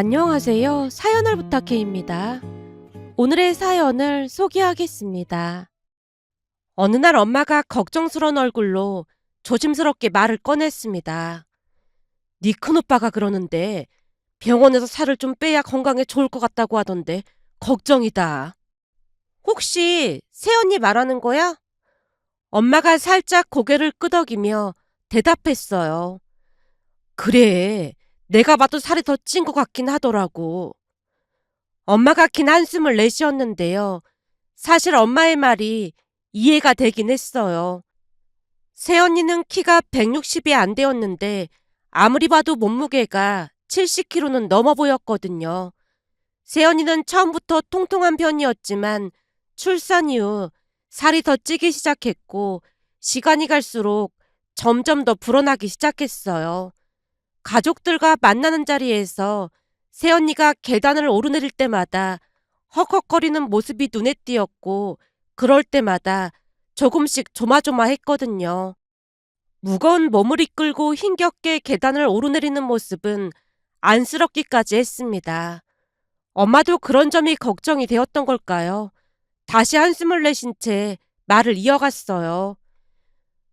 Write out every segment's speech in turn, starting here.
안녕하세요. 사연을 부탁해입니다. 오늘의 사연을 소개하겠습니다. 어느 날 엄마가 걱정스러운 얼굴로 조심스럽게 말을 꺼냈습니다. 네 큰오빠가 그러는데 병원에서 살을 좀 빼야 건강에 좋을 것 같다고 하던데 걱정이다. 혹시 새언니 말하는 거야? 엄마가 살짝 고개를 끄덕이며 대답했어요. 그래, 내가 봐도 살이 더 찐 것 같긴 하더라고. 엄마가 긴 한숨을 내쉬었는데요. 사실 엄마의 말이 이해가 되긴 했어요. 새언니는 키가 160이 안 되었는데 아무리 봐도 몸무게가 70kg는 넘어 보였거든요. 새언니는 처음부터 통통한 편이었지만 출산 이후 살이 더 찌기 시작했고 시간이 갈수록 점점 더 불어나기 시작했어요. 가족들과 만나는 자리에서 새언니가 계단을 오르내릴 때마다 헉헉거리는 모습이 눈에 띄었고 그럴 때마다 조금씩 조마조마했거든요. 무거운 몸을 이끌고 힘겹게 계단을 오르내리는 모습은 안쓰럽기까지 했습니다. 엄마도 그런 점이 걱정이 되었던 걸까요? 다시 한숨을 내쉰 채 말을 이어갔어요.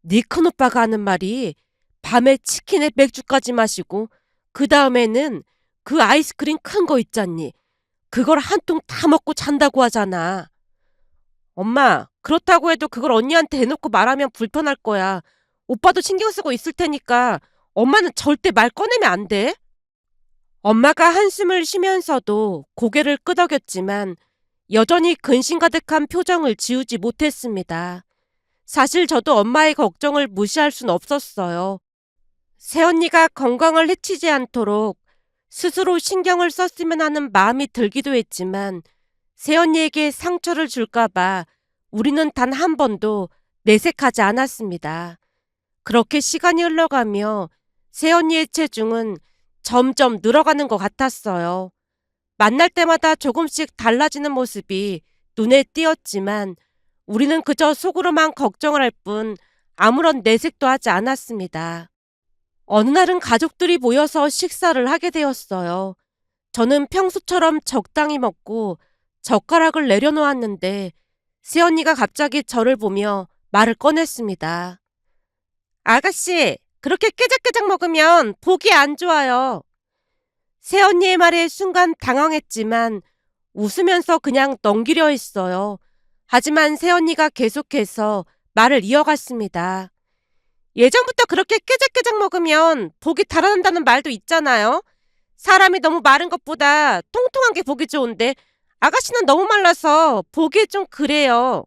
네 큰오빠가 하는 말이 밤에 치킨에 맥주까지 마시고 그 다음에는 그 아이스크림 큰 거 있잖니. 그걸 한 통 다 먹고 잔다고 하잖아. 엄마, 그렇다고 해도 그걸 언니한테 대놓고 말하면 불편할 거야. 오빠도 신경 쓰고 있을 테니까 엄마는 절대 말 꺼내면 안 돼. 엄마가 한숨을 쉬면서도 고개를 끄덕였지만 여전히 근심 가득한 표정을 지우지 못했습니다. 사실 저도 엄마의 걱정을 무시할 순 없었어요. 새언니가 건강을 해치지 않도록 스스로 신경을 썼으면 하는 마음이 들기도 했지만 새언니에게 상처를 줄까봐 우리는 단 한 번도 내색하지 않았습니다. 그렇게 시간이 흘러가며 새언니의 체중은 점점 늘어가는 것 같았어요. 만날 때마다 조금씩 달라지는 모습이 눈에 띄었지만 우리는 그저 속으로만 걱정을 할 뿐 아무런 내색도 하지 않았습니다. 어느 날은 가족들이 모여서 식사를 하게 되었어요. 저는 평소처럼 적당히 먹고 젓가락을 내려놓았는데 새언니가 갑자기 저를 보며 말을 꺼냈습니다. 아가씨, 그렇게 깨작깨작 먹으면 보기 안 좋아요. 새언니의 말에 순간 당황했지만 웃으면서 그냥 넘기려 했어요. 하지만 새언니가 계속해서 말을 이어갔습니다. 예전부터 그렇게 깨작깨작 먹으면 복이 달아난다는 말도 있잖아요. 사람이 너무 마른 것보다 통통한 게 보기 좋은데 아가씨는 너무 말라서 보기에 좀 그래요.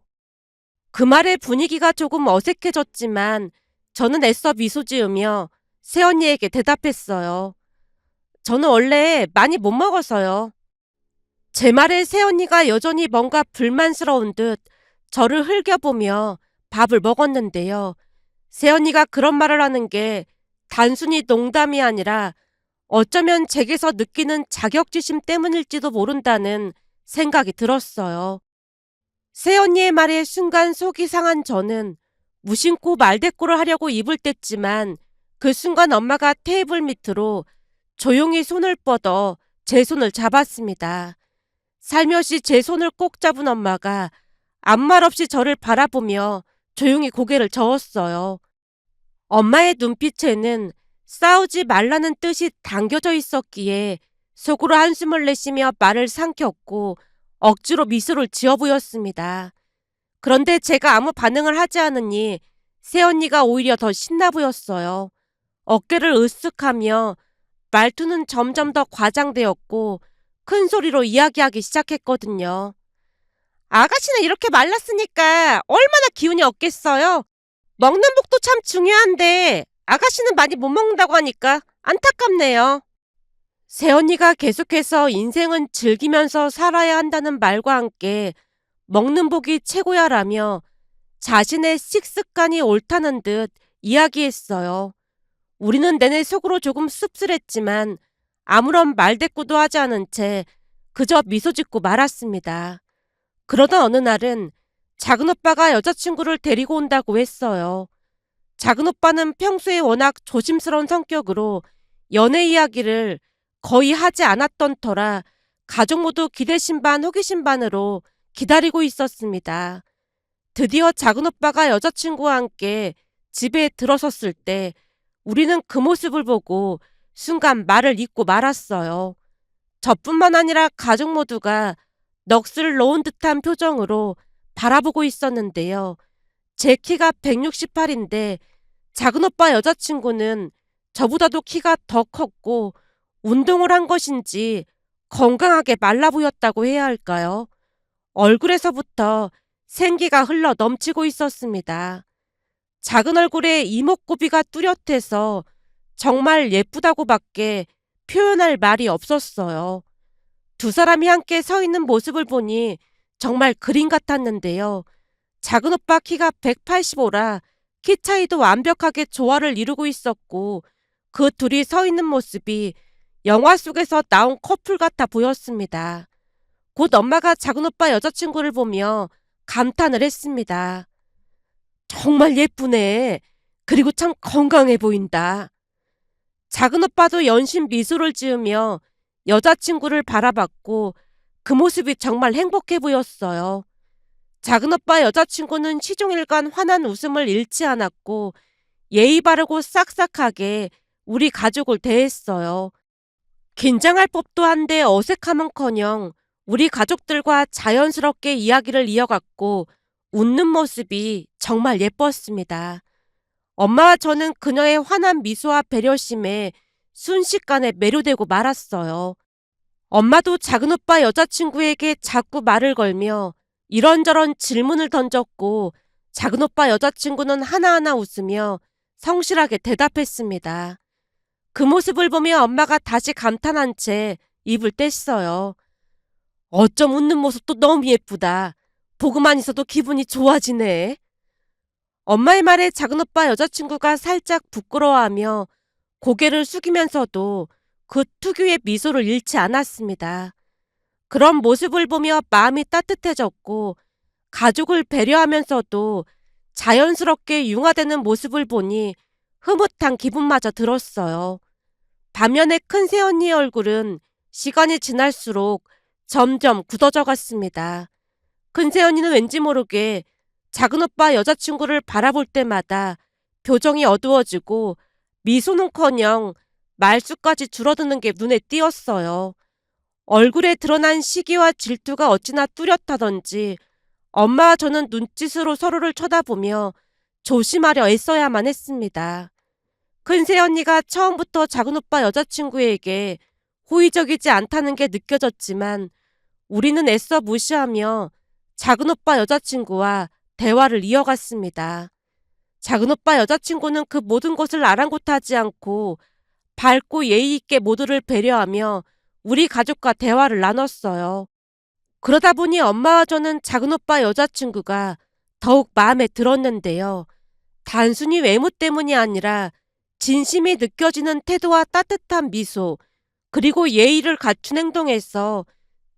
그 말에 분위기가 조금 어색해졌지만 저는 애써 미소 지으며 새언니에게 대답했어요. 저는 원래 많이 못 먹어서요. 제 말에 새언니가 여전히 뭔가 불만스러운 듯 저를 흘겨보며 밥을 먹었는데요. 새언니가 그런 말을 하는 게 단순히 농담이 아니라 어쩌면 제게서 느끼는 자격지심 때문일지도 모른다는 생각이 들었어요. 새언니의 말에 순간 속이 상한 저는 무심코 말대꾸를 하려고 입을 뗐지만 그 순간 엄마가 테이블 밑으로 조용히 손을 뻗어 제 손을 잡았습니다. 살며시 제 손을 꼭 잡은 엄마가 아무 말 없이 저를 바라보며 조용히 고개를 저었어요. 엄마의 눈빛에는 싸우지 말라는 뜻이 담겨져 있었기에 속으로 한숨을 내쉬며 말을 삼켰고 억지로 미소를 지어 보였습니다. 그런데 제가 아무 반응을 하지 않으니 새언니가 오히려 더 신나 보였어요. 어깨를 으쓱하며 말투는 점점 더 과장되었고 큰 소리로 이야기하기 시작했거든요. 아가씨는 이렇게 말랐으니까 얼마나 기운이 없겠어요? 먹는 복도 참 중요한데 아가씨는 많이 못 먹는다고 하니까 안타깝네요. 새언니가 계속해서 인생은 즐기면서 살아야 한다는 말과 함께 먹는 복이 최고야라며 자신의 식습관이 옳다는 듯 이야기했어요. 우리는 내내 속으로 조금 씁쓸했지만 아무런 말대꾸도 하지 않은 채 그저 미소 짓고 말았습니다. 그러던 어느 날은 작은오빠가 여자친구를 데리고 온다고 했어요. 작은오빠는 평소에 워낙 조심스러운 성격으로 연애 이야기를 거의 하지 않았던 터라 가족 모두 기대심 반 호기심 반으로 기다리고 있었습니다. 드디어 작은오빠가 여자친구와 함께 집에 들어섰을 때 우리는 그 모습을 보고 순간 말을 잇고 말았어요. 저뿐만 아니라 가족 모두가 넋을 놓은 듯한 표정으로 바라보고 있었는데요. 제 키가 168인데 작은오빠 여자친구는 저보다도 키가 더 컸고 운동을 한 것인지 건강하게 말라 보였다고 해야 할까요? 얼굴에서부터 생기가 흘러 넘치고 있었습니다. 작은 얼굴에 이목구비가 뚜렷해서 정말 예쁘다고밖에 표현할 말이 없었어요. 두 사람이 함께 서 있는 모습을 보니 정말 그림 같았는데요. 작은 오빠 키가 185라 키 차이도 완벽하게 조화를 이루고 있었고 그 둘이 서 있는 모습이 영화 속에서 나온 커플 같아 보였습니다. 곧 엄마가 작은 오빠 여자친구를 보며 감탄을 했습니다. 정말 예쁘네. 그리고 참 건강해 보인다. 작은 오빠도 연신 미소를 지으며 여자친구를 바라봤고 그 모습이 정말 행복해 보였어요. 작은 오빠 여자친구는 시종일관 환한 웃음을 잃지 않았고 예의 바르고 싹싹하게 우리 가족을 대했어요. 긴장할 법도 한데 어색함은커녕 우리 가족들과 자연스럽게 이야기를 이어갔고 웃는 모습이 정말 예뻤습니다. 엄마와 저는 그녀의 환한 미소와 배려심에 순식간에 매료되고 말았어요. 엄마도 작은 오빠 여자친구에게 자꾸 말을 걸며 이런저런 질문을 던졌고 작은 오빠 여자친구는 하나하나 웃으며 성실하게 대답했습니다. 그 모습을 보며 엄마가 다시 감탄한 채 입을 뗐어요. 어쩜 웃는 모습도 너무 예쁘다. 보고만 있어도 기분이 좋아지네. 엄마의 말에 작은 오빠 여자친구가 살짝 부끄러워하며 고개를 숙이면서도 그 특유의 미소를 잃지 않았습니다. 그런 모습을 보며 마음이 따뜻해졌고 가족을 배려하면서도 자연스럽게 융화되는 모습을 보니 흐뭇한 기분마저 들었어요. 반면에 큰 새언니의 얼굴은 시간이 지날수록 점점 굳어져 갔습니다. 큰 새언니는 왠지 모르게 작은 오빠 여자친구를 바라볼 때마다 표정이 어두워지고 미소는커녕 말수까지 줄어드는 게 눈에 띄었어요. 얼굴에 드러난 시기와 질투가 어찌나 뚜렷하던지 엄마와 저는 눈짓으로 서로를 쳐다보며 조심하려 애써야만 했습니다. 큰 새언니가 처음부터 작은 오빠 여자친구에게 호의적이지 않다는 게 느껴졌지만 우리는 애써 무시하며 작은 오빠 여자친구와 대화를 이어갔습니다. 작은 오빠 여자친구는 그 모든 것을 아랑곳하지 않고 밝고 예의 있게 모두를 배려하며 우리 가족과 대화를 나눴어요. 그러다 보니 엄마와 저는 작은 오빠 여자친구가 더욱 마음에 들었는데요. 단순히 외모 때문이 아니라 진심이 느껴지는 태도와 따뜻한 미소, 그리고 예의를 갖춘 행동에서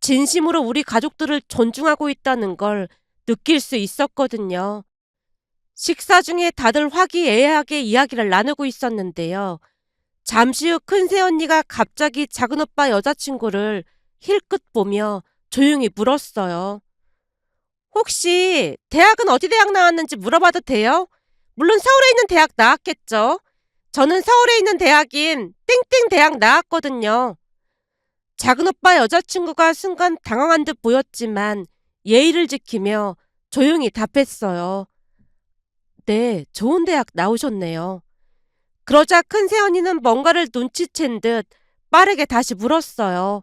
진심으로 우리 가족들을 존중하고 있다는 걸 느낄 수 있었거든요. 식사 중에 다들 화기애애하게 이야기를 나누고 있었는데요. 잠시 후 큰 새언니가 갑자기 작은 오빠 여자친구를 힐끗 보며 조용히 물었어요. 혹시 대학은 어디 대학 나왔는지 물어봐도 돼요? 물론 서울에 있는 대학 나왔겠죠. 저는 서울에 있는 대학인 땡땡 대학 나왔거든요. 작은 오빠 여자친구가 순간 당황한 듯 보였지만 예의를 지키며 조용히 답했어요. 네, 좋은 대학 나오셨네요. 그러자 큰 새언니는 뭔가를 눈치챈 듯 빠르게 다시 물었어요.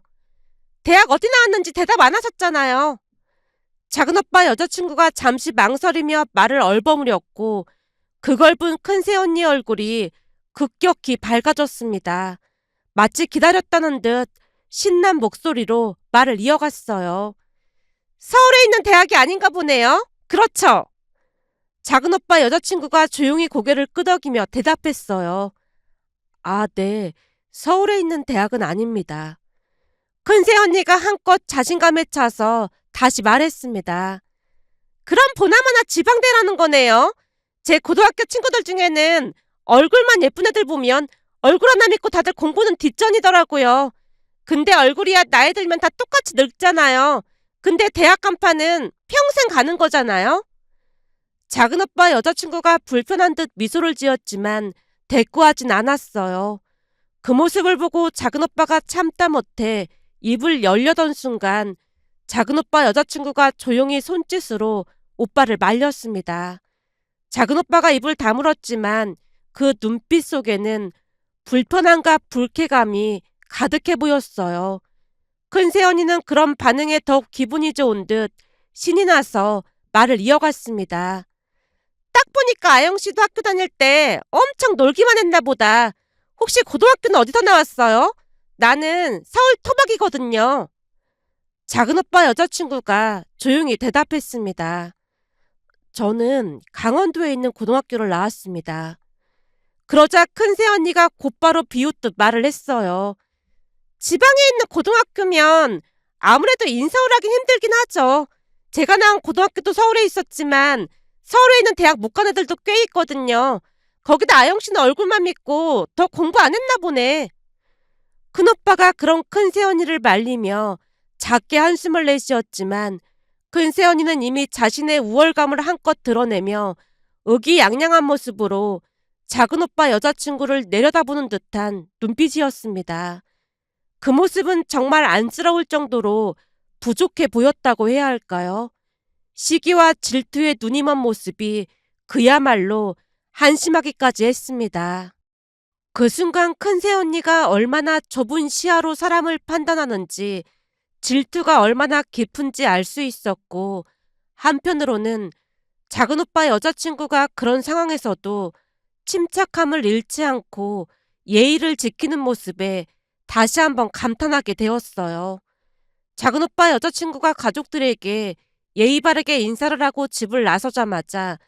대학 어디 나왔는지 대답 안 하셨잖아요. 작은 오빠 여자친구가 잠시 망설이며 말을 얼버무렸고 그걸 본 큰 새언니 얼굴이 급격히 밝아졌습니다. 마치 기다렸다는 듯 신난 목소리로 말을 이어갔어요. 서울에 있는 대학이 아닌가 보네요. 그렇죠? 작은 오빠 여자친구가 조용히 고개를 끄덕이며 대답했어요. 아, 네. 서울에 있는 대학은 아닙니다. 큰 새언니가 한껏 자신감에 차서 다시 말했습니다. 그럼 보나마나 지방대라는 거네요. 제 고등학교 친구들 중에는 얼굴만 예쁜 애들 보면 얼굴 하나 믿고 다들 공부는 뒷전이더라고요. 근데 얼굴이야 나이 들면 다 똑같이 늙잖아요. 근데 대학 간판은 평생 가는 거잖아요. 작은 오빠 여자친구가 불편한 듯 미소를 지었지만 대꾸하진 않았어요. 그 모습을 보고 작은 오빠가 참다 못해 입을 열려던 순간 작은 오빠 여자친구가 조용히 손짓으로 오빠를 말렸습니다. 작은 오빠가 입을 다물었지만 그 눈빛 속에는 불편함과 불쾌감이 가득해 보였어요. 큰새언니는 그런 반응에 더욱 기분이 좋은 듯 신이 나서 말을 이어갔습니다. 딱 보니까 아영씨도 학교 다닐 때 엄청 놀기만 했나 보다. 혹시 고등학교는 어디서 나왔어요? 나는 서울 토박이거든요. 작은 오빠 여자친구가 조용히 대답했습니다. 저는 강원도에 있는 고등학교를 나왔습니다. 그러자 큰새언니가 곧바로 비웃듯 말을 했어요. 지방에 있는 고등학교면 아무래도 인서울 하긴 힘들긴 하죠. 제가 나온 고등학교도 서울에 있었지만 서울에 있는 대학 못 간 애들도 꽤 있거든요. 거기다 아영씨는 얼굴만 믿고 더 공부 안 했나 보네. 큰오빠가 그런 큰새언니를 말리며 작게 한숨을 내쉬었지만 큰새언니는 이미 자신의 우월감을 한껏 드러내며 의기양양한 모습으로 작은 오빠 여자친구를 내려다보는 듯한 눈빛이었습니다. 그 모습은 정말 안쓰러울 정도로 부족해 보였다고 해야 할까요? 시기와 질투에 눈이 먼 모습이 그야말로 한심하기까지 했습니다. 그 순간 큰새언니가 얼마나 좁은 시야로 사람을 판단하는지 질투가 얼마나 깊은지 알 수 있었고 한편으로는 작은 오빠 여자친구가 그런 상황에서도 침착함을 잃지 않고 예의를 지키는 모습에 다시 한번 감탄하게 되었어요. 작은 오빠 여자친구가 가족들에게 예의 바르게 인사를 하고 집을 나서자마자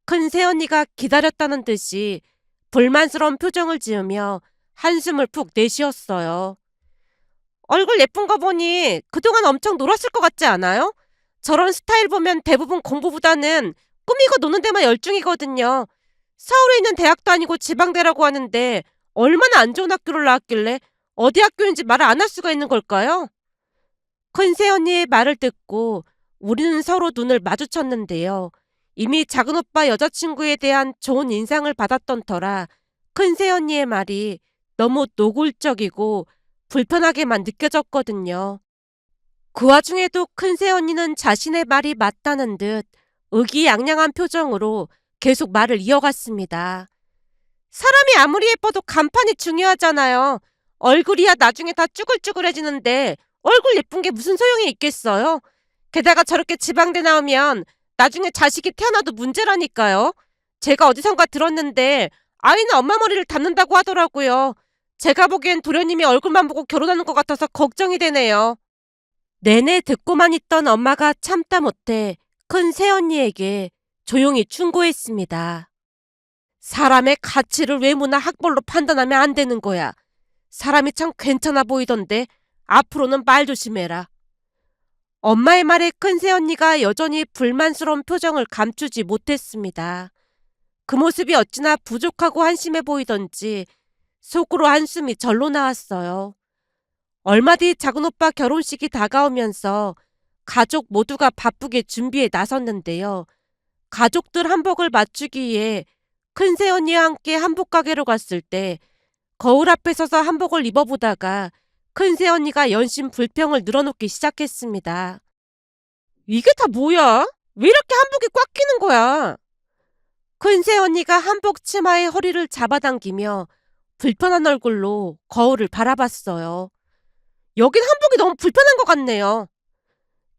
큰새언니가 기다렸다는 듯이 불만스러운 표정을 지으며 한숨을 푹 내쉬었어요. 얼굴 예쁜 거 보니 그동안 엄청 놀았을 것 같지 않아요? 저런 스타일 보면 대부분 공부보다는 꾸미고 노는 데만 열중이거든요. 서울에 있는 대학도 아니고 지방대라고 하는데 얼마나 안 좋은 학교를 나왔길래 어디 학교인지 말을 안 할 수가 있는 걸까요? 큰새언니의 말을 듣고 우리는 서로 눈을 마주쳤는데요. 이미 작은 오빠 여자친구에 대한 좋은 인상을 받았던 터라 큰새언니의 말이 너무 노골적이고 불편하게만 느껴졌거든요. 그 와중에도 큰새언니는 자신의 말이 맞다는 듯 의기양양한 표정으로 계속 말을 이어갔습니다. 사람이 아무리 예뻐도 간판이 중요하잖아요. 얼굴이야 나중에 다 쭈글쭈글해지는데 얼굴 예쁜 게 무슨 소용이 있겠어요? 게다가 저렇게 지방대 나오면 나중에 자식이 태어나도 문제라니까요. 제가 어디선가 들었는데 아이는 엄마 머리를 닮는다고 하더라고요. 제가 보기엔 도련님이 얼굴만 보고 결혼하는 것 같아서 걱정이 되네요. 내내 듣고만 있던 엄마가 참다 못해 큰 새언니에게 조용히 충고했습니다. 사람의 가치를 외모나 학벌로 판단하면 안 되는 거야. 사람이 참 괜찮아 보이던데 앞으로는 말 조심해라. 엄마의 말에 큰 새언니가 여전히 불만스러운 표정을 감추지 못했습니다. 그 모습이 어찌나 부족하고 한심해 보이던지 속으로 한숨이 절로 나왔어요. 얼마 뒤 작은 오빠 결혼식이 다가오면서 가족 모두가 바쁘게 준비에 나섰는데요. 가족들 한복을 맞추기 위해 큰새언니와 함께 한복 가게로 갔을 때 거울 앞에 서서 한복을 입어보다가 큰새언니가 연신 불평을 늘어놓기 시작했습니다. 이게 다 뭐야? 왜 이렇게 한복이 꽉 끼는 거야? 큰새언니가 한복 치마의 허리를 잡아당기며 불편한 얼굴로 거울을 바라봤어요. 여긴 한복이 너무 불편한 것 같네요.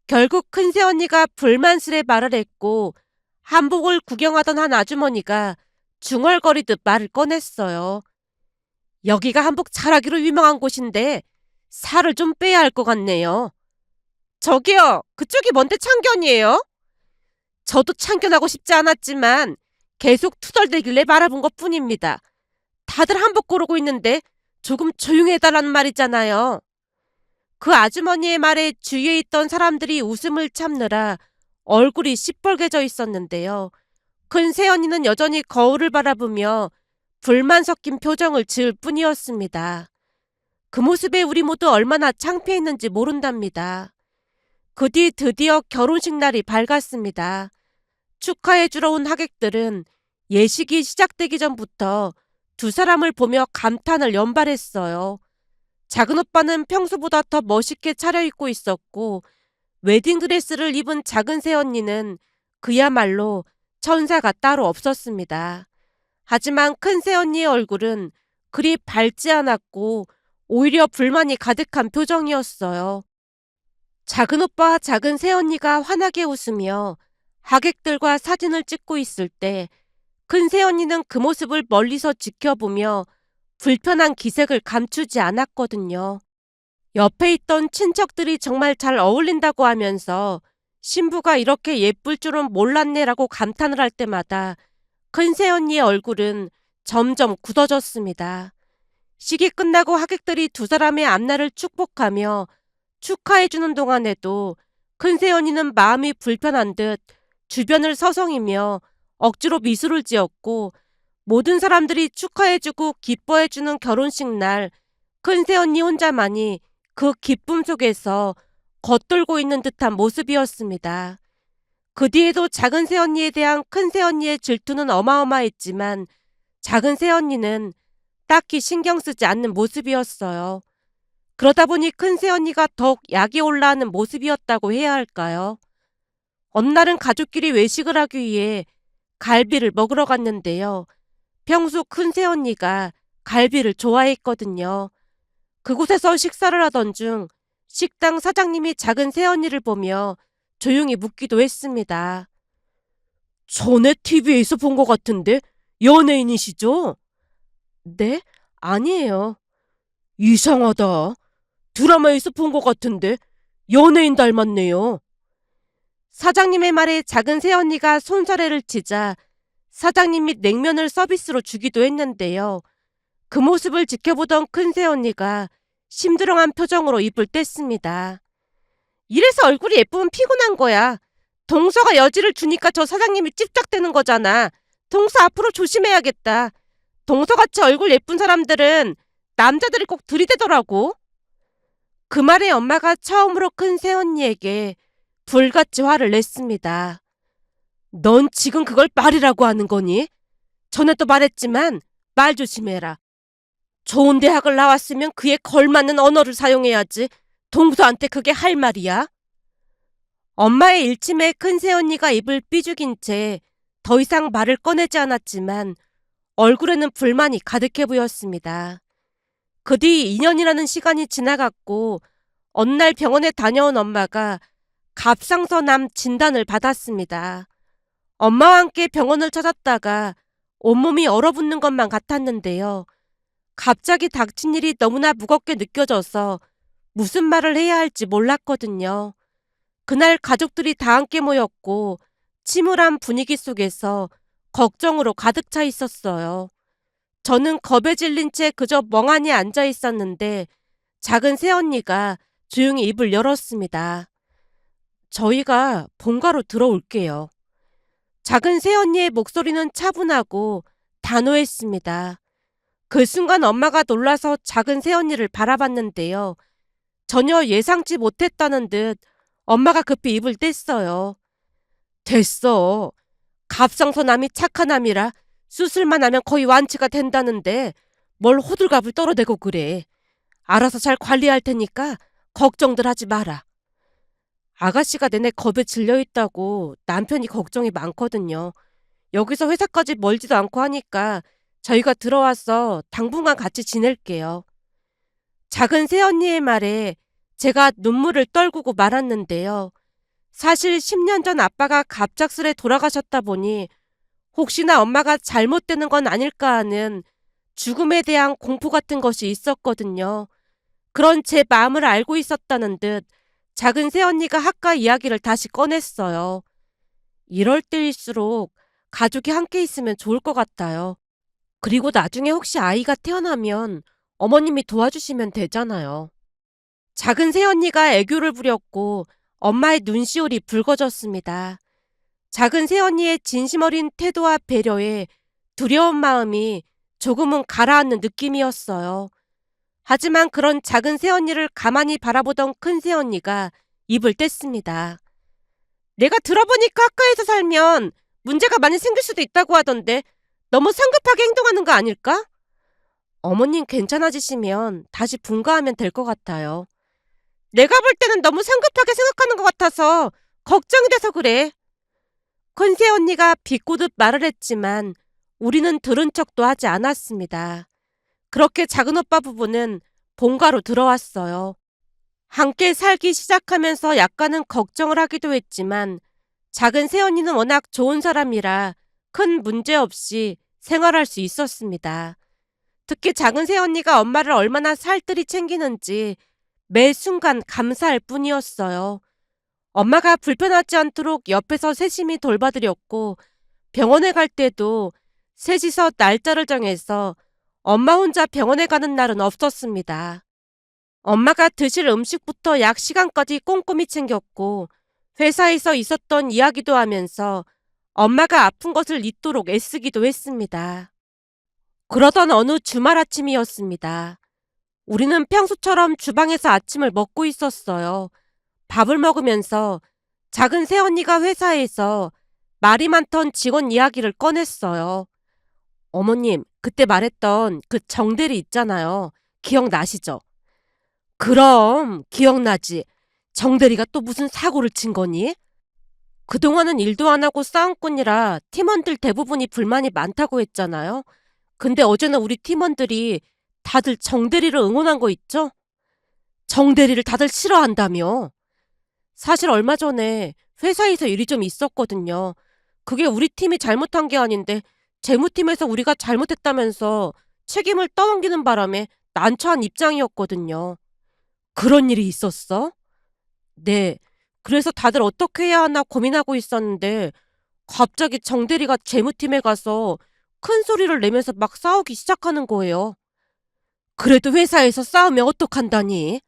결국 큰새언니가 불만스레 말을 했고 한복을 구경하던 한 아주머니가 중얼거리듯 말을 꺼냈어요. 여기가 한복 잘하기로 유명한 곳인데 살을 좀 빼야 할 것 같네요. 저기요, 그쪽이 뭔데 참견이에요? 저도 참견하고 싶지 않았지만 계속 투덜대길래 말아본 것뿐입니다. 다들 한복 고르고 있는데 조금 조용해달라는 말이잖아요. 그 아주머니의 말에 주위에 있던 사람들이 웃음을 참느라 얼굴이 시뻘개져 있었는데요. 큰새언니는 여전히 거울을 바라보며 불만 섞인 표정을 지을 뿐이었습니다. 그 모습에 우리 모두 얼마나 창피했는지 모른답니다. 그 뒤 드디어 결혼식 날이 밝았습니다. 축하해 주러 온 하객들은 예식이 시작되기 전부터 두 사람을 보며 감탄을 연발했어요. 작은 오빠는 평소보다 더 멋있게 차려입고 있었고 웨딩드레스를 입은 작은 새언니는 그야말로 천사가 따로 없었습니다. 하지만 큰 새언니의 얼굴은 그리 밝지 않았고 오히려 불만이 가득한 표정이었어요. 작은 오빠와 작은 새언니가 환하게 웃으며 하객들과 사진을 찍고 있을 때 큰 새언니는 그 모습을 멀리서 지켜보며 불편한 기색을 감추지 않았거든요. 옆에 있던 친척들이 정말 잘 어울린다고 하면서 신부가 이렇게 예쁠 줄은 몰랐네라고 감탄을 할 때마다 큰 새언니의 얼굴은 점점 굳어졌습니다. 식이 끝나고 하객들이 두 사람의 앞날을 축복하며 축하해주는 동안에도 큰 새언니는 마음이 불편한 듯 주변을 서성이며 억지로 미소를 지었고 모든 사람들이 축하해주고 기뻐해주는 결혼식 날 큰 새언니 혼자만이 그 기쁨 속에서 겉돌고 있는 듯한 모습이었습니다. 그 뒤에도 작은 새언니에 대한 큰 새언니의 질투는 어마어마했지만 작은 새언니는 딱히 신경 쓰지 않는 모습이었어요. 그러다 보니 큰 새언니가 더욱 약이 올라하는 모습이었다고 해야 할까요? 어느 날은 가족끼리 외식을 하기 위해 갈비를 먹으러 갔는데요. 평소 큰 새언니가 갈비를 좋아했거든요. 그곳에서 식사를 하던 중 식당 사장님이 작은 새언니를 보며 조용히 묻기도 했습니다. 전에 TV에서 본 것 같은데 연예인이시죠? 네? 아니에요. 이상하다. 드라마에서 본 것 같은데 연예인 닮았네요. 사장님의 말에 작은 새언니가 손사래를 치자 사장님이 냉면을 서비스로 주기도 했는데요. 그 모습을 지켜보던 큰 새언니가 심드렁한 표정으로 입을 뗐습니다. 이래서 얼굴이 예쁘면 피곤한 거야. 동서가 여지를 주니까 저 사장님이 찝쩍대는 거잖아. 동서 앞으로 조심해야겠다. 동서같이 얼굴 예쁜 사람들은 남자들이 꼭 들이대더라고. 그 말에 엄마가 처음으로 큰 새언니에게 불같이 화를 냈습니다. 넌 지금 그걸 말이라고 하는 거니? 전에도 말했지만 말 조심해라. 좋은 대학을 나왔으면 그에 걸맞는 언어를 사용해야지. 동서한테 그게 할 말이야? 엄마의 일침에 큰 새언니가 입을 삐죽인 채 더 이상 말을 꺼내지 않았지만 얼굴에는 불만이 가득해 보였습니다. 그 뒤 2년이라는 시간이 지나갔고 어느 날 병원에 다녀온 엄마가 갑상선암 진단을 받았습니다. 엄마와 함께 병원을 찾았다가 온몸이 얼어붙는 것만 같았는데요. 갑자기 닥친 일이 너무나 무겁게 느껴져서 무슨 말을 해야 할지 몰랐거든요. 그날 가족들이 다 함께 모였고 침울한 분위기 속에서 걱정으로 가득 차 있었어요. 저는 겁에 질린 채 그저 멍하니 앉아 있었는데 작은 새언니가 조용히 입을 열었습니다. 저희가 본가로 들어올게요. 작은 새언니의 목소리는 차분하고 단호했습니다. 그 순간 엄마가 놀라서 작은 새언니를 바라봤는데요. 전혀 예상치 못했다는 듯 엄마가 급히 입을 뗐어요. 됐어. 갑상선암이 착한 암이라 수술만 하면 거의 완치가 된다는데 뭘 호들갑을 떨어대고 그래. 알아서 잘 관리할 테니까 걱정들 하지 마라. 아가씨가 내내 겁에 질려있다고 남편이 걱정이 많거든요. 여기서 회사까지 멀지도 않고 하니까 저희가 들어와서 당분간 같이 지낼게요. 작은 새언니의 말에 제가 눈물을 떨구고 말았는데요. 사실 10년 전 아빠가 갑작스레 돌아가셨다 보니 혹시나 엄마가 잘못되는 건 아닐까 하는 죽음에 대한 공포 같은 것이 있었거든요. 그런 제 마음을 알고 있었다는 듯 작은 새언니가 아까 이야기를 다시 꺼냈어요. 이럴 때일수록 가족이 함께 있으면 좋을 것 같아요. 그리고 나중에 혹시 아이가 태어나면 어머님이 도와주시면 되잖아요. 작은 새언니가 애교를 부렸고 엄마의 눈시울이 붉어졌습니다. 작은 새언니의 진심 어린 태도와 배려에 두려운 마음이 조금은 가라앉는 느낌이었어요. 하지만 그런 작은 새언니를 가만히 바라보던 큰 새언니가 입을 뗐습니다. 내가 들어보니까 학과에서 살면 문제가 많이 생길 수도 있다고 하던데 너무 성급하게 행동하는 거 아닐까? 어머님 괜찮아지시면 다시 분가하면 될 것 같아요. 내가 볼 때는 너무 성급하게 생각하는 것 같아서 걱정이 돼서 그래. 큰 새언니가 비꼬듯 말을 했지만 우리는 들은 척도 하지 않았습니다. 그렇게 작은 오빠 부부는 본가로 들어왔어요. 함께 살기 시작하면서 약간은 걱정을 하기도 했지만 작은 새언니는 워낙 좋은 사람이라 큰 문제 없이 생활할 수 있었습니다. 특히 작은 새언니가 엄마를 얼마나 살뜰히 챙기는지 매 순간 감사할 뿐이었어요. 엄마가 불편하지 않도록 옆에서 세심히 돌봐드렸고 병원에 갈 때도 셋이서 날짜를 정해서 엄마 혼자 병원에 가는 날은 없었습니다. 엄마가 드실 음식부터 약 시간까지 꼼꼼히 챙겼고 회사에서 있었던 이야기도 하면서 엄마가 아픈 것을 잊도록 애쓰기도 했습니다. 그러던 어느 주말 아침이었습니다. 우리는 평소처럼 주방에서 아침을 먹고 있었어요. 밥을 먹으면서 작은 새언니가 회사에서 말이 많던 직원 이야기를 꺼냈어요. 어머님, 그때 말했던 그 정대리 있잖아요. 기억나시죠? 그럼 기억나지. 정대리가 또 무슨 사고를 친 거니? 그동안은 일도 안 하고 싸움꾼이라 팀원들 대부분이 불만이 많다고 했잖아요. 근데 어제는 우리 팀원들이 다들 정대리를 응원한 거 있죠? 정대리를 다들 싫어한다며. 사실 얼마 전에 회사에서 일이 좀 있었거든요. 그게 우리 팀이 잘못한 게 아닌데 재무팀에서 우리가 잘못했다면서 책임을 떠넘기는 바람에 난처한 입장이었거든요. 그런 일이 있었어? 네. 그래서 다들 어떻게 해야 하나 고민하고 있었는데 갑자기 정대리가 재무팀에 가서 큰 소리를 내면서 막 싸우기 시작하는 거예요. 그래도 회사에서 싸우면 어떡한다니?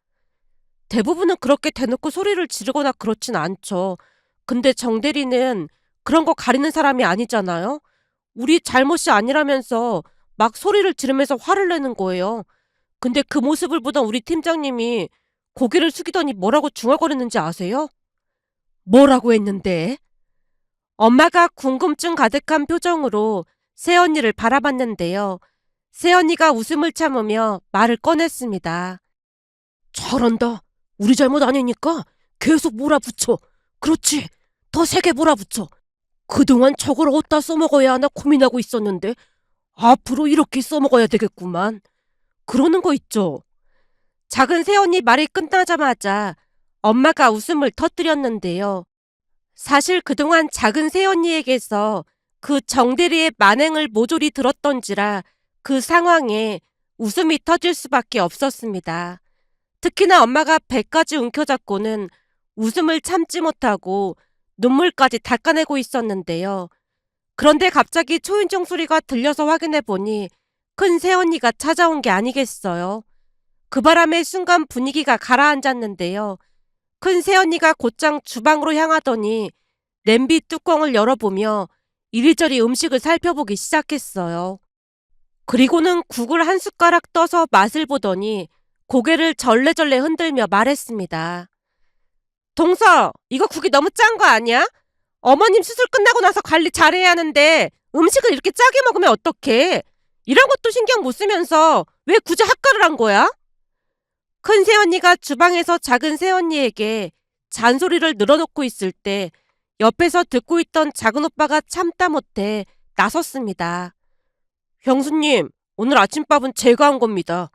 대부분은 그렇게 대놓고 소리를 지르거나 그렇진 않죠. 근데 정대리는 그런 거 가리는 사람이 아니잖아요. 우리 잘못이 아니라면서 막 소리를 지르면서 화를 내는 거예요. 근데 그 모습을 보던 우리 팀장님이 고개를 숙이더니 뭐라고 중얼거리는지 아세요? 뭐라고 했는데? 엄마가 궁금증 가득한 표정으로 새언니를 바라봤는데요. 새언니가 웃음을 참으며 말을 꺼냈습니다. 잘한다. 우리 잘못 아니니까 계속 몰아붙여. 그렇지. 더 세게 몰아붙여. 그동안 저걸 어디다 써먹어야 하나 고민하고 있었는데 앞으로 이렇게 써먹어야 되겠구만. 그러는 거 있죠. 작은 새언니 말이 끝나자마자 엄마가 웃음을 터뜨렸는데요. 사실 그동안 작은 새언니에게서 그 정대리의 만행을 모조리 들었던지라 그 상황에 웃음이 터질 수밖에 없었습니다. 특히나 엄마가 배까지 움켜잡고는 웃음을 참지 못하고 눈물까지 닦아내고 있었는데요. 그런데 갑자기 초인종 소리가 들려서 확인해 보니 큰 새언니가 찾아온 게 아니겠어요. 그 바람에 순간 분위기가 가라앉았는데요. 큰 새언니가 곧장 주방으로 향하더니 냄비 뚜껑을 열어보며 이리저리 음식을 살펴보기 시작했어요. 그리고는 국을 한 숟가락 떠서 맛을 보더니 고개를 절레절레 흔들며 말했습니다. 동서, 이거 국이 너무 짠 거 아니야? 어머님 수술 끝나고 나서 관리 잘해야 하는데 음식을 이렇게 짜게 먹으면 어떡해? 이런 것도 신경 못 쓰면서 왜 굳이 학가를 한 거야? 큰 새언니가 주방에서 작은 새언니에게 잔소리를 늘어놓고 있을 때 옆에서 듣고 있던 작은 오빠가 참다 못해 나섰습니다. 형수님, 오늘 아침밥은 제가 한 겁니다.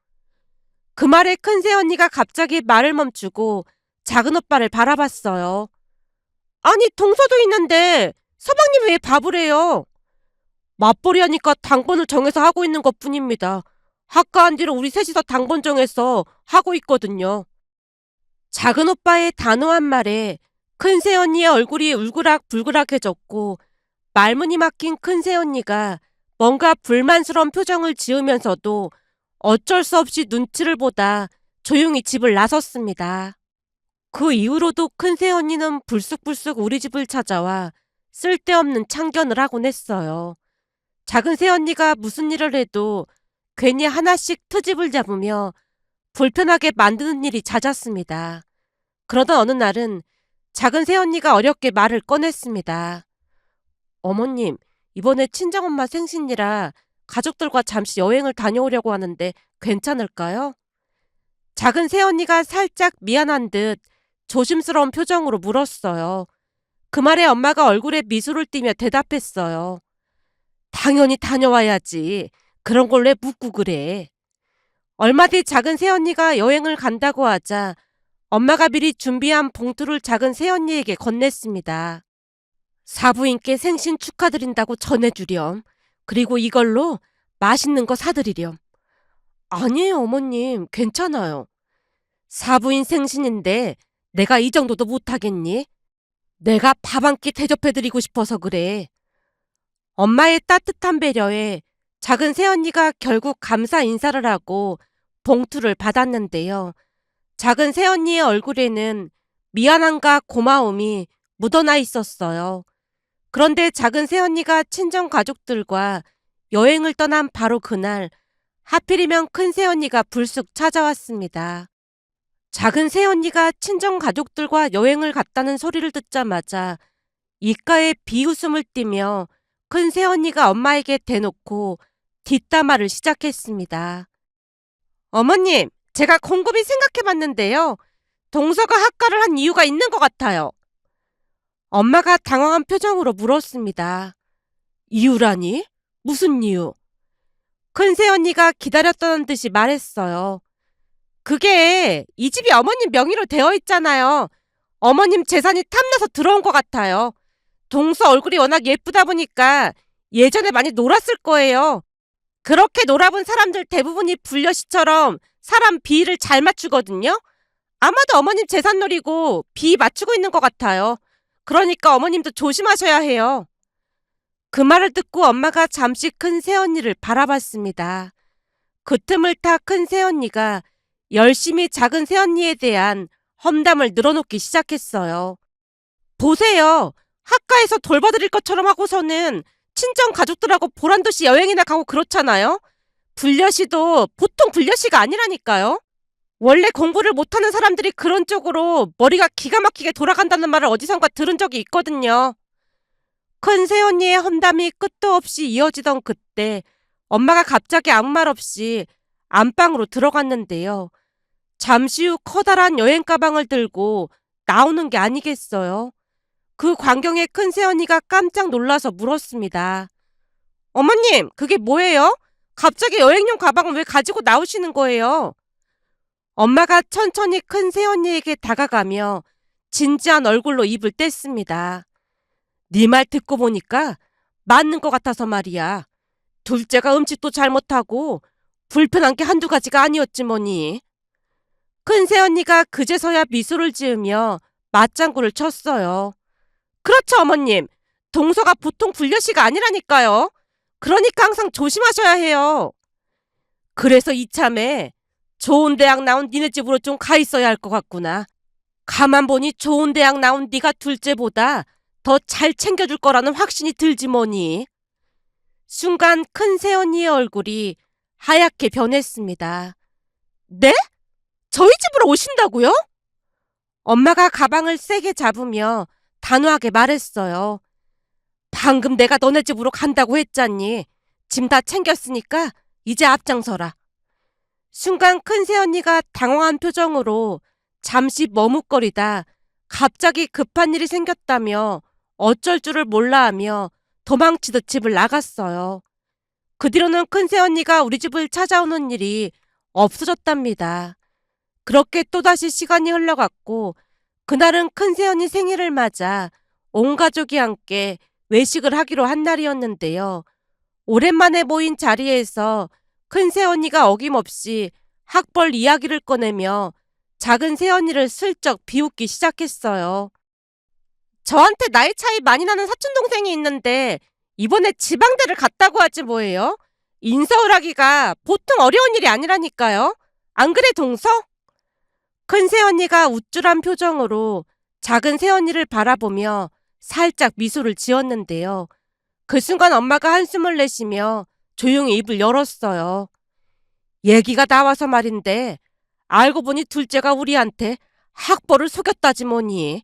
그 말에 큰 새언니가 갑자기 말을 멈추고 작은 오빠를 바라봤어요. 아니, 동서도 있는데 서방님 왜 밥을 해요? 맞벌이 하니까 당번을 정해서 하고 있는 것 뿐입니다. 학과한 뒤로 우리 셋이서 당번 정해서 하고 있거든요. 작은 오빠의 단호한 말에 큰 새언니의 얼굴이 울그락불그락해졌고 말문이 막힌 큰 새언니가 뭔가 불만스러운 표정을 지으면서도 어쩔 수 없이 눈치를 보다 조용히 집을 나섰습니다. 그 이후로도 큰 새언니는 불쑥불쑥 우리 집을 찾아와 쓸데없는 참견을 하곤 했어요. 작은 새언니가 무슨 일을 해도 괜히 하나씩 트집을 잡으며 불편하게 만드는 일이 잦았습니다. 그러던 어느 날은 작은 새언니가 어렵게 말을 꺼냈습니다. 어머님, 이번에 친정엄마 생신이라 가족들과 잠시 여행을 다녀오려고 하는데 괜찮을까요? 작은 새언니가 살짝 미안한 듯 조심스러운 표정으로 물었어요. 그 말에 엄마가 얼굴에 미소를 띠며 대답했어요. 당연히 다녀와야지. 그런 걸 왜 묻고 그래. 얼마 뒤 작은 새언니가 여행을 간다고 하자 엄마가 미리 준비한 봉투를 작은 새언니에게 건넸습니다. 사부인께 생신 축하드린다고 전해주렴. 그리고 이걸로 맛있는 거 사드리렴. 아니에요, 어머님. 괜찮아요. 사부인 생신인데 내가 이 정도도 못하겠니? 내가 밥 한 끼 대접해드리고 싶어서 그래. 엄마의 따뜻한 배려에 작은 새언니가 결국 감사 인사를 하고 봉투를 받았는데요. 작은 새언니의 얼굴에는 미안함과 고마움이 묻어나 있었어요. 그런데 작은 새언니가 친정 가족들과 여행을 떠난 바로 그날, 하필이면 큰 새언니가 불쑥 찾아왔습니다. 작은 새언니가 친정 가족들과 여행을 갔다는 소리를 듣자마자 입가에 비웃음을 띠며 큰 새언니가 엄마에게 대놓고 뒷담화를 시작했습니다. 어머님, 제가 곰곰이 생각해봤는데요. 동서가 학가를 한 이유가 있는 것 같아요. 엄마가 당황한 표정으로 물었습니다. 이유라니? 무슨 이유? 큰 새언니가 기다렸다는 듯이 말했어요. 그게 이 집이 어머님 명의로 되어 있잖아요. 어머님 재산이 탐나서 들어온 것 같아요. 동서 얼굴이 워낙 예쁘다 보니까 예전에 많이 놀았을 거예요. 그렇게 놀아본 사람들 대부분이 불려시처럼 사람 비위를 잘 맞추거든요. 아마도 어머님 재산 노리고 비위 맞추고 있는 것 같아요. 그러니까 어머님도 조심하셔야 해요. 그 말을 듣고 엄마가 잠시 큰 새언니를 바라봤습니다. 그 틈을 타 큰 새언니가 열심히 작은 새언니에 대한 험담을 늘어놓기 시작했어요. 보세요. 학가에서 돌봐드릴 것처럼 하고서는 친정 가족들하고 보란듯이 여행이나 가고 그렇잖아요. 불려시도 보통 불려시가 아니라니까요. 원래 공부를 못하는 사람들이 그런 쪽으로 머리가 기가 막히게 돌아간다는 말을 어디선가 들은 적이 있거든요. 큰 새언니의 험담이 끝도 없이 이어지던 그때 엄마가 갑자기 아무 말 없이 안방으로 들어갔는데요. 잠시 후 커다란 여행 가방을 들고 나오는 게 아니겠어요. 그 광경에 큰 새언니가 깜짝 놀라서 물었습니다. 어머님, 그게 뭐예요? 갑자기 여행용 가방을 왜 가지고 나오시는 거예요? 엄마가 천천히 큰 새언니에게 다가가며 진지한 얼굴로 입을 뗐습니다. 네 말 듣고 보니까 맞는 것 같아서 말이야. 둘째가 음식도 잘못하고 불편한 게 한두 가지가 아니었지 뭐니. 큰 새언니가 그제서야 미소를 지으며 맞장구를 쳤어요. 그렇죠, 어머님. 동서가 보통 불려시가 아니라니까요. 그러니까 항상 조심하셔야 해요. 그래서 이참에 좋은 대학 나온 니네 집으로 좀 가 있어야 할 것 같구나. 가만 보니 좋은 대학 나온 네가 둘째보다 더 잘 챙겨줄 거라는 확신이 들지 뭐니. 순간 큰 새언니의 얼굴이 하얗게 변했습니다. 네? 저희 집으로 오신다고요? 엄마가 가방을 세게 잡으며 단호하게 말했어요. 방금 내가 너네 집으로 간다고 했잖니. 짐 다 챙겼으니까 이제 앞장서라. 순간 큰 새언니가 당황한 표정으로 잠시 머뭇거리다 갑자기 급한 일이 생겼다며 어쩔 줄을 몰라하며 도망치듯 집을 나갔어요. 그 뒤로는 큰 새언니가 우리 집을 찾아오는 일이 없어졌답니다. 그렇게 또다시 시간이 흘러갔고 그날은 큰 새언니 생일을 맞아 온 가족이 함께 외식을 하기로 한 날이었는데요. 오랜만에 모인 자리에서 큰 새언니가 어김없이 학벌 이야기를 꺼내며 작은 새언니를 슬쩍 비웃기 시작했어요. 저한테 나이 차이 많이 나는 사촌동생이 있는데 이번에 지방대를 갔다고 하지 뭐예요? 인서울 하기가 보통 어려운 일이 아니라니까요. 안 그래 동서? 큰 새언니가 우쭐한 표정으로 작은 새언니를 바라보며 살짝 미소를 지었는데요. 그 순간 엄마가 한숨을 내쉬며 조용히 입을 열었어요. 얘기가 나와서 말인데 알고 보니 둘째가 우리한테 학벌을 속였다지 뭐니.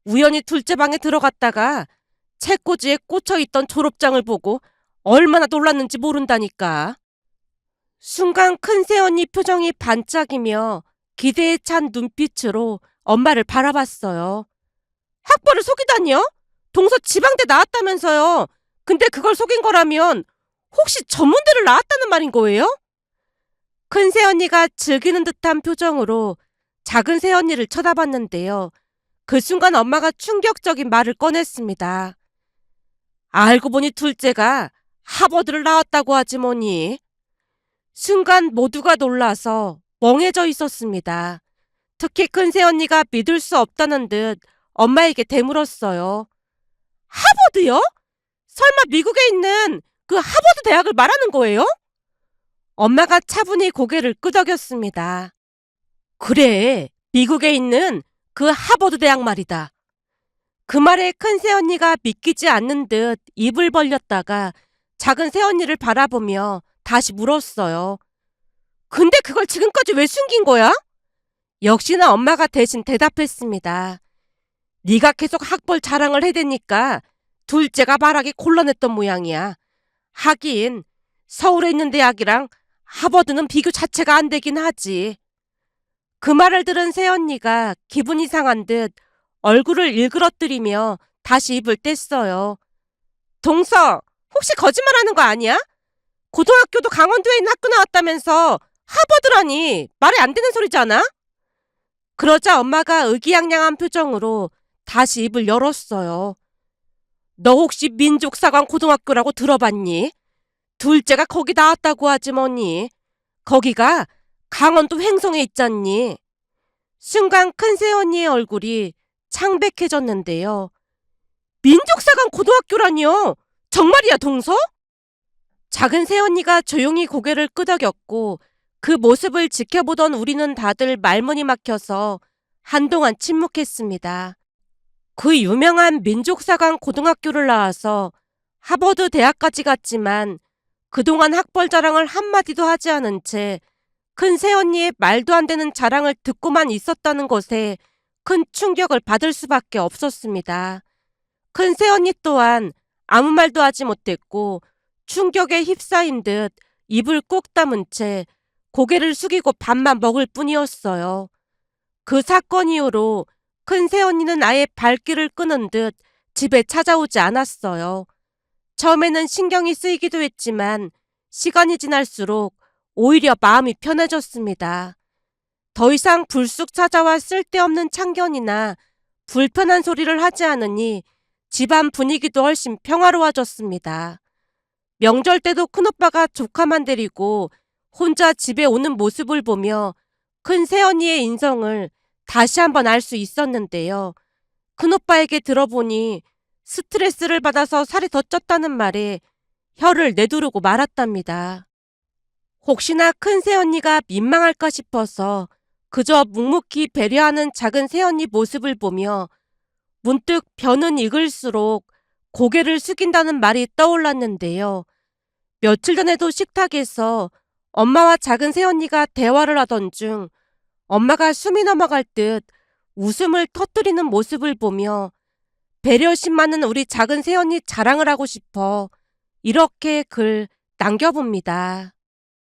우연히 둘째 방에 들어갔다가 책꽂이에 꽂혀있던 졸업장을 보고 얼마나 놀랐는지 모른다니까. 순간 큰 새언니 표정이 반짝이며 기대에 찬 눈빛으로 엄마를 바라봤어요. 학벌을 속이다니요? 동서 지방대 나왔다면서요. 근데 그걸 속인 거라면 혹시 전문대를 나왔다는 말인 거예요? 큰 새언니가 즐기는 듯한 표정으로 작은 새언니를 쳐다봤는데요. 그 순간 엄마가 충격적인 말을 꺼냈습니다. 알고 보니 둘째가 하버드를 나왔다고 하지 뭐니. 순간 모두가 놀라서 멍해져 있었습니다. 특히 큰 새언니가 믿을 수 없다는 듯 엄마에게 되물었어요. 하버드요? 설마 미국에 있는 그 하버드 대학을 말하는 거예요? 엄마가 차분히 고개를 끄덕였습니다. 그래, 미국에 있는 그 하버드 대학 말이다. 그 말에 큰 새언니가 믿기지 않는 듯 입을 벌렸다가 작은 새언니를 바라보며 다시 물었어요. 근데 그걸 지금까지 왜 숨긴 거야? 역시나 엄마가 대신 대답했습니다. 네가 계속 학벌 자랑을 해대니까 둘째가 말하기 곤란했던 모양이야. 하긴 서울에 있는 대학이랑 하버드는 비교 자체가 안 되긴 하지. 그 말을 들은 새언니가 기분 이상한 듯 얼굴을 일그러뜨리며 다시 입을 뗐어요. 동서, 혹시 거짓말하는 거 아니야? 고등학교도 강원도에 있는 학교 나왔다면서 하버드라니 말이 안 되는 소리잖아? 그러자 엄마가 의기양양한 표정으로 다시 입을 열었어요. 너 혹시 민족사관 고등학교라고 들어봤니? 둘째가 거기 나왔다고 하지 뭐니. 거기가 강원도 횡성에 있잖니. 순간 큰 새언니의 얼굴이 창백해졌는데요. 민족사관 고등학교라니요? 정말이야, 동서? 작은 새언니가 조용히 고개를 끄덕였고 그 모습을 지켜보던 우리는 다들 말문이 막혀서 한동안 침묵했습니다. 그 유명한 민족사관 고등학교를 나와서 하버드 대학까지 갔지만 그동안 학벌 자랑을 한마디도 하지 않은 채 큰 새언니의 말도 안 되는 자랑을 듣고만 있었다는 것에 큰 충격을 받을 수밖에 없었습니다. 큰 새언니 또한 아무 말도 하지 못했고 충격에 휩싸인 듯 입을 꼭 다문 채 고개를 숙이고 밥만 먹을 뿐이었어요. 그 사건 이후로 큰 새언니는 아예 발길을 끄는 듯 집에 찾아오지 않았어요. 처음에는 신경이 쓰이기도 했지만 시간이 지날수록 오히려 마음이 편해졌습니다. 더 이상 불쑥 찾아와 쓸데없는 참견이나 불편한 소리를 하지 않으니 집안 분위기도 훨씬 평화로워졌습니다. 명절 때도 큰오빠가 조카만 데리고 혼자 집에 오는 모습을 보며 큰 새언니의 인성을 다시 한번 알 수 있었는데요. 큰오빠에게 들어보니 스트레스를 받아서 살이 더 쪘다는 말에 혀를 내두르고 말았답니다. 혹시나 큰 새언니가 민망할까 싶어서 그저 묵묵히 배려하는 작은 새언니 모습을 보며 문득 벼는 익을수록 고개를 숙인다는 말이 떠올랐는데요. 며칠 전에도 식탁에서 엄마와 작은 새언니가 대화를 하던 중 엄마가 숨이 넘어갈 듯 웃음을 터뜨리는 모습을 보며 배려심 많은 우리 작은 새언니 자랑을 하고 싶어 이렇게 글 남겨봅니다.